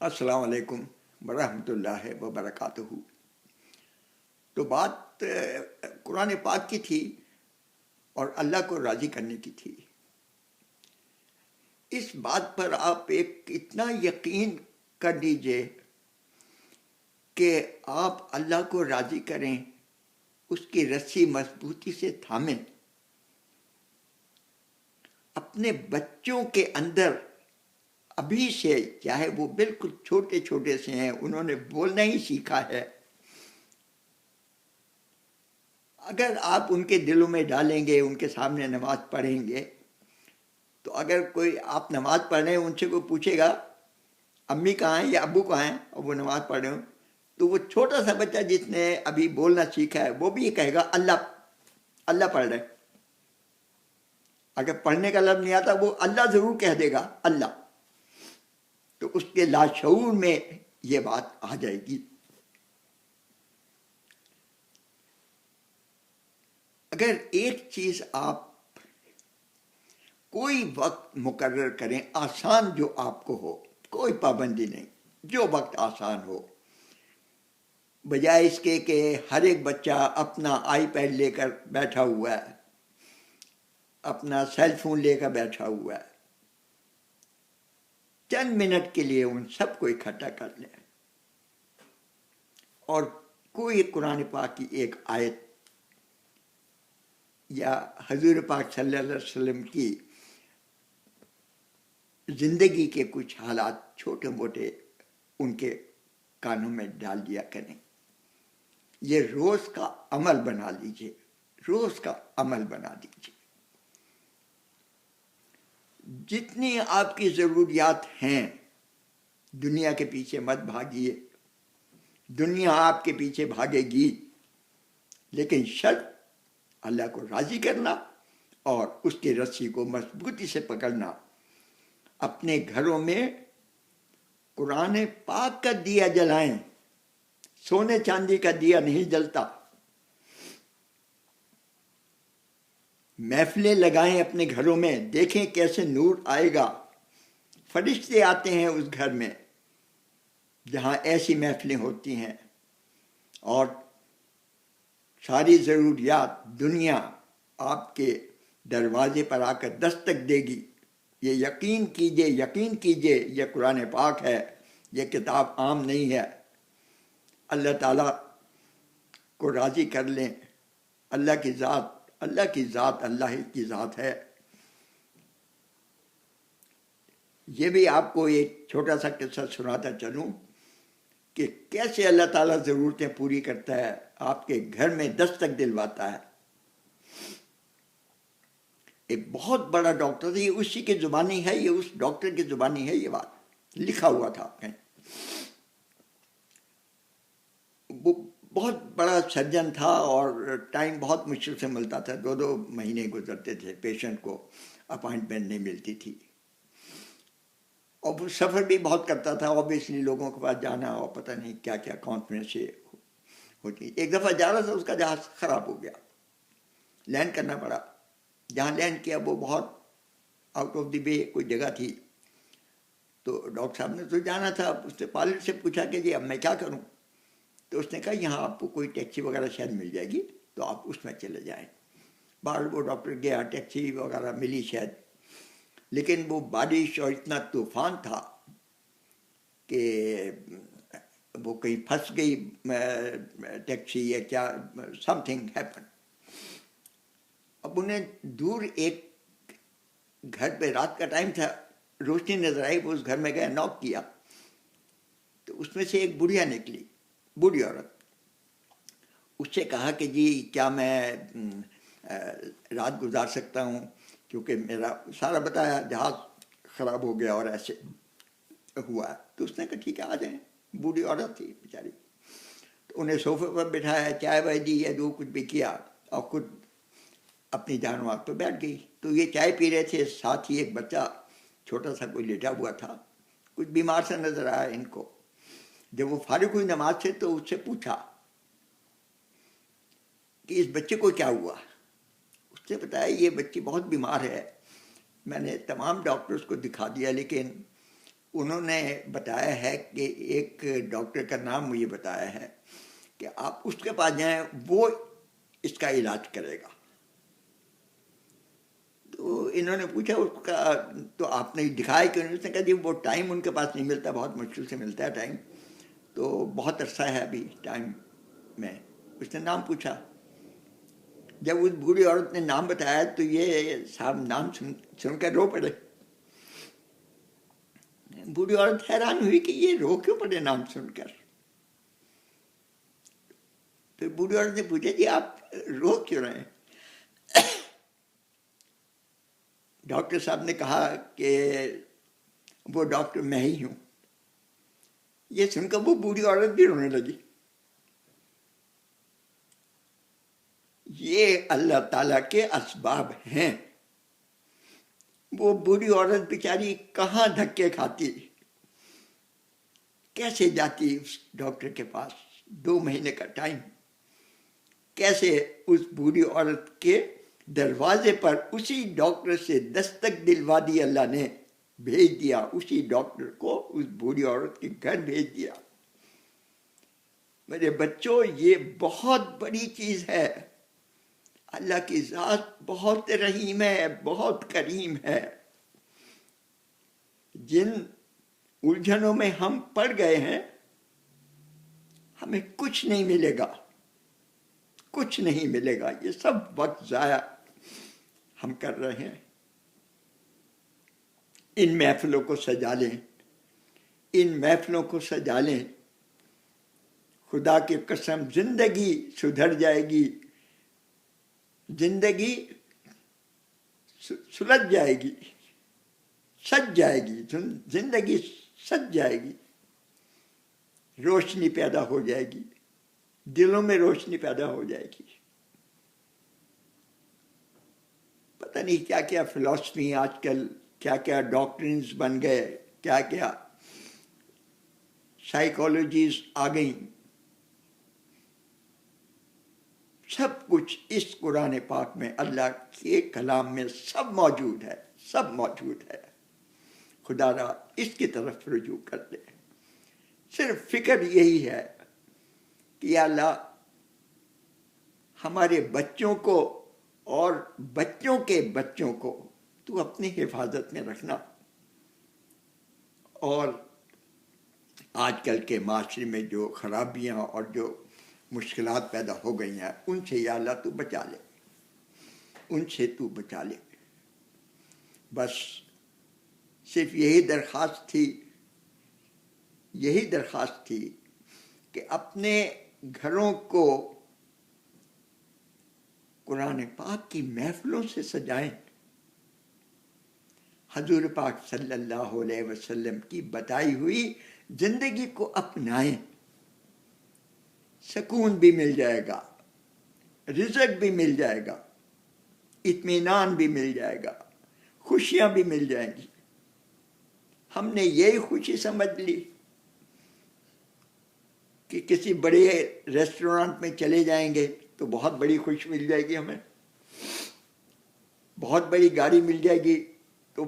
السلام علیکم ورحمۃ اللہ وبرکاتہ۔ تو بات قرآن پاک کی تھی اور اللہ کو راضی کرنے کی تھی۔ اس بات پر آپ ایک اتنا یقین کر لیجئے کہ آپ اللہ کو راضی کریں، اس کی رسی مضبوطی سے تھامیں، اپنے بچوں کے اندر ابھی سے، چاہے وہ بالکل چھوٹے چھوٹے سے ہیں، انہوں نے بولنا ہی سیکھا ہے، اگر آپ ان کے دلوں میں ڈالیں گے، ان کے سامنے نماز پڑھیں گے، تو اگر کوئی آپ نماز پڑھ رہے ہیں، ان سے کوئی پوچھے گا امی کہاں ہیں یا ابو کہاں ہیں، اور وہ نماز پڑھ رہے ہوں، تو وہ چھوٹا سا بچہ جس نے ابھی بولنا سیکھا ہے وہ بھی یہ کہے گا اللہ، اللہ پڑھ رہے۔ اگر پڑھنے کا لفظ نہیں آتا وہ اللہ ضرور کہہ دے گا، اللہ۔ تو اس کے لاشعور میں یہ بات آ جائے گی۔ اگر ایک چیز آپ کوئی وقت مقرر کریں، آسان جو آپ کو ہو، کوئی پابندی نہیں، جو وقت آسان ہو، بجائے اس کے کہ ہر ایک بچہ اپنا آئی پیڈ لے کر بیٹھا ہوا ہے، اپنا سیل فون لے کر بیٹھا ہوا ہے، چند منٹ کے لیے ان سب کو اکٹھا کر لیں اور کوئی قرآن پاک کی ایک آیت یا حضور پاک صلی اللہ علیہ وسلم کی زندگی کے کچھ حالات چھوٹے موٹے ان کے کانوں میں ڈال دیا کریں۔ یہ روز کا عمل بنا لیجئے، روز کا عمل بنا دیجئے۔ جتنی آپ کی ضروریات ہیں، دنیا کے پیچھے مت بھاگیے، دنیا آپ کے پیچھے بھاگے گی، لیکن شرط اللہ کو راضی کرنا اور اس کی رسی کو مضبوطی سے پکڑنا۔ اپنے گھروں میں قرآن پاک کا دیا جلائیں، سونے چاندی کا دیا نہیں جلتا۔ محفلیں لگائیں اپنے گھروں میں، دیکھیں کیسے نور آئے گا۔ فرشتے آتے ہیں اس گھر میں جہاں ایسی محفلیں ہوتی ہیں، اور ساری ضروریات دنیا آپ کے دروازے پر آ کر دستک دے گی۔ یہ یقین کیجئے، یقین کیجئے، یہ قرآن پاک ہے، یہ کتاب عام نہیں ہے۔ اللہ تعالیٰ کو راضی کر لیں۔ اللہ کی ذات اللہ کی ذات ہے۔ یہ بھی آپ کو ایک چھوٹا سا قصہ سناتا چلوں کہ کیسے اللہ تعالیٰ ضرورتیں پوری کرتا ہے، آپ کے گھر میں دستک دلواتا ہے۔ ایک بہت بڑا ڈاکٹر تھا، یہ اسی کی زبانی ہے، یہ اس ڈاکٹر کی زبانی ہے، یہ بات لکھا ہوا تھا کہیں۔ وہ بہت بڑا سرجن تھا اور ٹائم بہت مشکل سے ملتا تھا، 2 مہینے گزرتے تھے، پیشنٹ کو اپائنٹمنٹ نہیں ملتی تھی، اور وہ سفر بھی بہت کرتا تھا، اوبیسلی لوگوں کے پاس جانا اور پتہ نہیں کیا کیا کانفرنس ہوتی۔ ایک دفعہ جا رہا تھا، اس کا جہاز خراب ہو گیا، لینڈ کرنا پڑا۔ جہاں لینڈ کیا وہ بہت آؤٹ آف دی وے کوئی جگہ تھی، تو ڈاکٹر صاحب نے تو جانا تھا، اس نے پائلٹ سے پوچھا کہ جی اب میں کیا کروں؟ تو اس نے کہا یہاں آپ کو کوئی ٹیکسی وغیرہ شاید مل جائے گی، تو آپ اس میں چلے جائیں۔ باہر وہ ڈاکٹر گیا، ٹیکسی وغیرہ ملی شاید، لیکن وہ بارش اور اتنا طوفان تھا کہ وہ کہیں پھنس گئی ٹیکسی یا کیا، سم تھنگ ہیپن۔ اب انہیں دور ایک گھر پہ، رات کا ٹائم تھا، روشنی نظر آئی، وہ اس گھر میں گئے، ناک کیا، تو اس میں سے ایک بڑھیا نکلی، بوڑھی عورت۔ اس سے کہا کہ جی کیا میں رات گزار سکتا ہوں، کیونکہ میرا سارا بتایا جہاز خراب ہو گیا اور ایسے ہوا ہے۔ تو اس نے کہا ٹھیک ہے آ جائیں۔ بوڑھی عورت تھی بیچاری، تو انہیں صوفے پر بٹھایا، چائے وائے دی یا دو کچھ بھی کیا، اور خود اپنی جان و پہ بیٹھ گئی۔ تو یہ چائے پی رہے تھے، ساتھ ہی ایک بچہ چھوٹا سا کوئی لیٹا ہوا تھا، کچھ بیمار سا نظر آیا ان کو۔ جب وہ فارغ ہوئی نماز سے تو اس سے پوچھا کہ اس بچے کو کیا ہوا؟ اس نے بتایا یہ بچی بہت بیمار ہے، میں نے تمام ڈاکٹرز کو دکھا دیا، لیکن انہوں نے بتایا ہے کہ ایک ڈاکٹر کا نام مجھے بتایا ہے کہ آپ اس کے پاس جائیں، وہ اس کا علاج کرے گا. تو انہوں نے پوچھا اس کا تو آپ نے دکھایا کہ اس نے کہا جی وہ ٹائم ان کے پاس نہیں ملتا، بہت مشکل سے ملتا ہے ٹائم، تو بہت عرصہ ہے ابھی ٹائم میں. اس نے نام پوچھا. جب اس بوڑھی عورت نے نام بتایا تو یہ صاحب نام سن کر رو پڑے. بوڑھی عورت حیران ہوئی کہ یہ رو کیوں پڑے نام سن کر. تو بوڑھی عورت نے پوچھا جی آپ رو کیوں رہے ہیں؟ ڈاکٹر صاحب نے کہا کہ وہ ڈاکٹر میں ہی ہوں. یہ سن کر وہ بوڑھی عورت بھی رونے لگی. یہ اللہ تعالیٰ کے اسباب ہیں. وہ بوڑھی عورت بیچاری کہاں دھکے کھاتی، کیسے جاتی اس ڈاکٹر کے پاس، 2 مہینے کا ٹائم، کیسے اس بوڑھی عورت کے دروازے پر اسی ڈاکٹر سے دستک دلوا دی اللہ نے، بھیج دیا اسی ڈاکٹر کو اس بوڑھی عورت کے گھر بھیج دیا. میرے بچوں یہ بہت بڑی چیز ہے. اللہ کی ذات بہت رحیم ہے، بہت کریم ہے. جن الجھنوں میں ہم پڑ گئے ہیں ہمیں کچھ نہیں ملے گا، کچھ نہیں ملے گا. یہ سب وقت ضائع ہم کر رہے ہیں. ان محفلوں کو سجا لیں، ان محفلوں کو سجا لیں. خدا کی قسم زندگی سدھر جائے گی، زندگی سلجھ جائے گی، سج جائے گی، زندگی سج جائے گی. روشنی پیدا ہو جائے گی، دلوں میں روشنی پیدا ہو جائے گی. پتہ نہیں کیا کیا فلسفی آج کل، کیا کیا ڈاکٹرنز بن گئے، کیا کیا سائیکالوجیز آ گئیں. سب کچھ اس قرآن پاک میں، اللہ کے کلام میں سب موجود ہے، سب موجود ہے. خدا را اس کی طرف رجوع کر دے. صرف فکر یہی ہے کہ یا اللہ ہمارے بچوں کو اور بچوں کے بچوں کو تو اپنی حفاظت میں رکھنا. اور آج کل کے معاشرے میں جو خرابیاں اور جو مشکلات پیدا ہو گئی ہیں ان سے یا اللہ تو بچا لے، ان سے تو بچا لے. بس صرف یہی درخواست تھی، یہی درخواست تھی کہ اپنے گھروں کو قرآن پاک کی محفلوں سے سجائیں. حضور پاک صلی اللہ علیہ وسلم کی بتائی ہوئی زندگی کو اپنائیں. سکون بھی مل جائے گا، رزق بھی مل جائے گا، اطمینان بھی مل جائے گا، خوشیاں بھی مل جائیں گی. ہم نے یہی خوشی سمجھ لی کہ کسی بڑے ریسٹورانٹ میں چلے جائیں گے تو بہت بڑی خوشی مل جائے گی، ہمیں بہت بڑی گاڑی مل جائے گی تو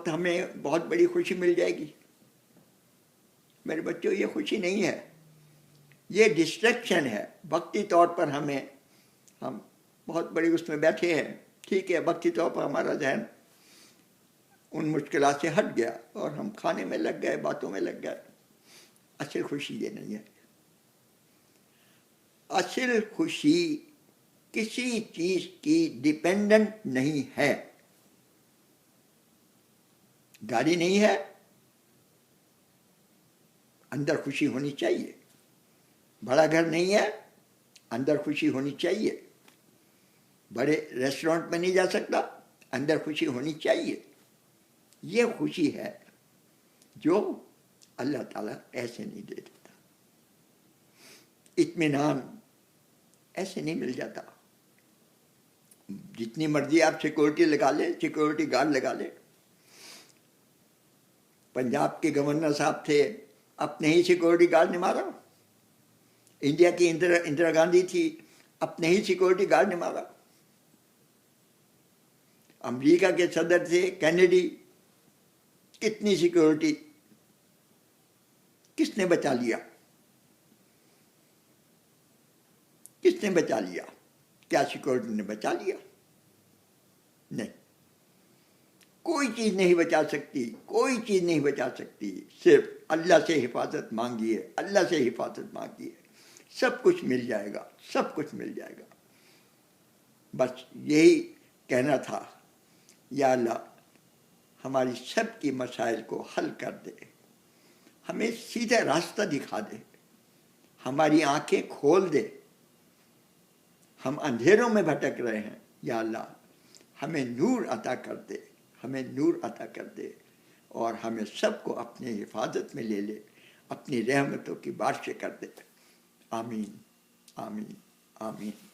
ہمیں بہت بڑی خوشی مل جائے گی. میرے بچوں یہ خوشی نہیں ہے، یہ ڈسٹریکشن ہے. وقتی طور پر ہم بہت بڑی اس میں بیٹھے ہیں، ٹھیک ہے، وقتی طور پر ہمارا ذہن ان مشکلات سے ہٹ گیا اور ہم کھانے میں لگ گئے، باتوں میں لگ گئے. اصل خوشی یہ نہیں ہے. اصل خوشی کسی چیز کی ڈیپینڈنٹ نہیں ہے. گاڑی نہیں ہے، اندر خوشی ہونی چاہیے. بڑا گھر نہیں ہے، اندر خوشی ہونی چاہیے. بڑے ریسٹورنٹ میں نہیں جا سکتا، اندر خوشی ہونی چاہیے. یہ خوشی ہے جو اللہ تعالیٰ ایسے نہیں دے دیتا. اطمینان ایسے نہیں مل جاتا. جتنی مرضی آپ سیکورٹی لگا لیں، سیکورٹی گارڈ لگا لیں. پنجاب کے گورنر صاحب تھے، اپنے ہی سیکورٹی گارڈ نے مارا. انڈیا کی اندرا گاندھی تھی، اپنے ہی سیکورٹی گارڈ نے مارا. امریکہ کے صدر تھے کینیڈی، کتنی سیکورٹی کس نے بچا لیا؟ کس نے بچا لیا؟ کیا سیکورٹی نے بچا لیا؟ نہیں، کوئی چیز نہیں بچا سکتی، کوئی چیز نہیں بچا سکتی. صرف اللہ سے حفاظت مانگیے، اللہ سے حفاظت مانگیے، سب کچھ مل جائے گا، سب کچھ مل جائے گا. بس یہی کہنا تھا. یا اللہ ہماری سب کی مسائل کو حل کر دے، ہمیں سیدھا راستہ دکھا دے، ہماری آنکھیں کھول دے. ہم اندھیروں میں بھٹک رہے ہیں، یا اللہ ہمیں نور عطا کر دے، ہمیں نور عطا کر دے، اور ہمیں سب کو اپنے حفاظت میں لے لے، اپنی رحمتوں کی بارشیں کر دے. آمین آمین آمین.